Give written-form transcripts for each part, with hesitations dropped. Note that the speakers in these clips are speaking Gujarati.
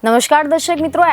નમસ્કાર દર્શક મિત્રો,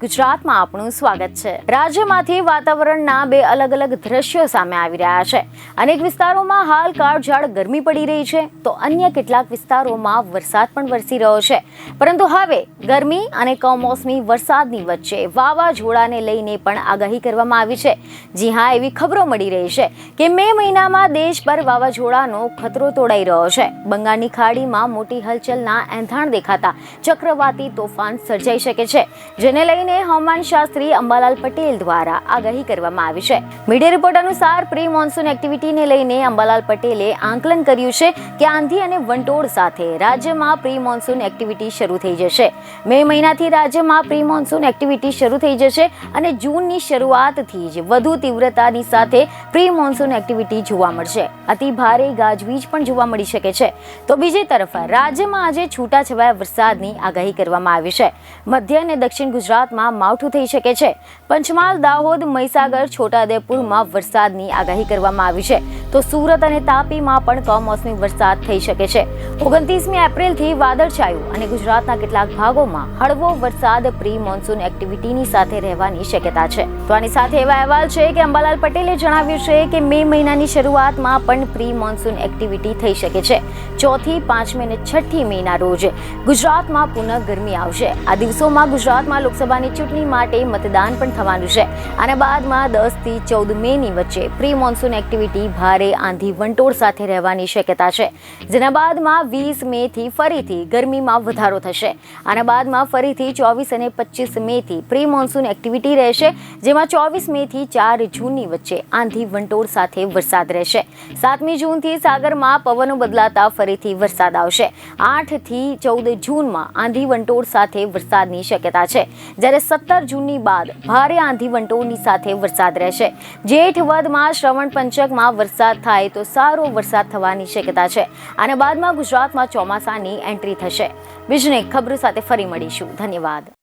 @ગુજરાતમાં આપનું સ્વાગત છે। રાજ્યમાંથી વાતાવરણના બે અલગ અલગ દ્રશ્યો સામે આવી રહ્યા છે। અનેક વિસ્તારોમાં હાલ કાળઝાળ ગરમી પડી રહી છે, તો અન્ય કેટલાક વિસ્તારોમાં વરસાદ પણ વરસી રહ્યો છે। પરંતુ હવે ગરમી અને કમોસમી વરસાદની વચ્ચે વાવાઝોડાને લઈને પણ આગાહી કરવામાં આવી છે। જી હા, એવી ખબરો મળી રહી છે કે મે મહિનામાં દેશભર વાવાઝોડાનો ખતરો તોડાઈ રહ્યો છે। બંગાળની ખાડીમાં મોટી હલચલના એંધાણ દેખાતા ચક્રવાતી તોફાન સર્જાઈ શકે છે, જેને લઈને હવામાન શાસ્ત્રી અંબાલાલ પટેલ દ્વારા આગાહી કરવામાં આવી છે। મીડિયા રિપોર્ટ અનુસાર પ્રી મોન્સૂન એક્ટિવિટીને લઈને અંબાલાલ પટેલે આંકલન કર્યું છે કે આંધી અને વંટોળ સાથે રાજ્યમાં પ્રી મોન્સૂન એક્ટિવિટી શરૂ થઈ જશે। મે મહિનાથી રાજ્યમાં પ્રી મોન્સૂન એક્ટિવિટી શરૂ થઈ જશે અને જૂનની શરૂઆતથી જ વધુ તીવ્રતાની સાથે પ્રી મોન્સૂન એક્ટિવિટી જોવા મળશે। અતિ ભારે ગાજવીજ પણ જોવા મળી શકે છે। તો બીજી તરફ રાજ્યમાં આજે છૂટાછવાયા વરસાદની આગાહી કરવામાં આવી છે। મધ્ય અને દક્ષિણ ગુજરાતમાં માવઠું થઈ શકે છે। પંચમહાલ, દાહોદ, મહીસાગર, છોટાઉદેપુરમાં વરસાદની આગાહી કરવામાં આવી છે, તો સુરત અને તાપીમાં પણ કમોસમી વરસાદ થઈ શકે છે। 29મી એપ્રિલથી વાદળછાયું અને ગુજરાતના કેટલાક ભાગોમાં હળવો વરસાદ પ્રી મોન્સૂન એક્ટિવિટીની સાથે રહેવાની શક્યતા છે। તો આની સાથે એવા અહેવાલ છે કે અંબાલાલ પટેલે જણાવ્યું છે કે મે મહિનાની શરૂઆતમાં પણ પ્રી મોન્સૂન એક્ટિવિટી થઈ શકે છે। 4થી 5મી અને 6મી મેના રોજ ગુજરાતમાં પુનઃ ગરમી આવશે। આ દિવસોમાં ગુજરાતમાં લોકસભાની ચૂંટણી માટે મતદાન પણ થવાનું છે અને બાદમાં 10થી 14 મેની વચ્ચે પ્રી મોન્સૂન એક્ટિવિટી ભારે આંધી વંટોળ સાથે રહેવાની શક્યતા છે, જેના બાદમાં 20 મેથી ફરીથી ગરમીમાં વધારો થશે અને બાદમાં ફરીથી 24 અને 25 મેથી પ્રી મોન્સૂન એક્ટિવિટી રહેશે, જેમાં 24 મેથી 4 જૂનની વચ્ચે આંધી વંટોળ સાથે વરસાદ રહેશે। 7મી જૂનથી સાગરમાં પવનો બદલાતા ફરીથી વરસાદ આવશે। 8થી 14 જૂનમાં આંધી વંટોળ સાથે વરસાદની શક્યતા છે, જ્યારે 17 જૂનની બાદ ભારે આંધી વંટોળની સાથે વરસાદ રહેશે। જેઠ વધમાં શ્રવણ પંચકમાં વરસાદ થાય તો સારો વરસાદ થવાની શક્યતા છે અને બાદમાં ગુજરાતમાં ચોમાસાની એન્ટ્રી થશે। બીજને ખબરો સાથે ફરી મળીશું। ધન્યવાદ।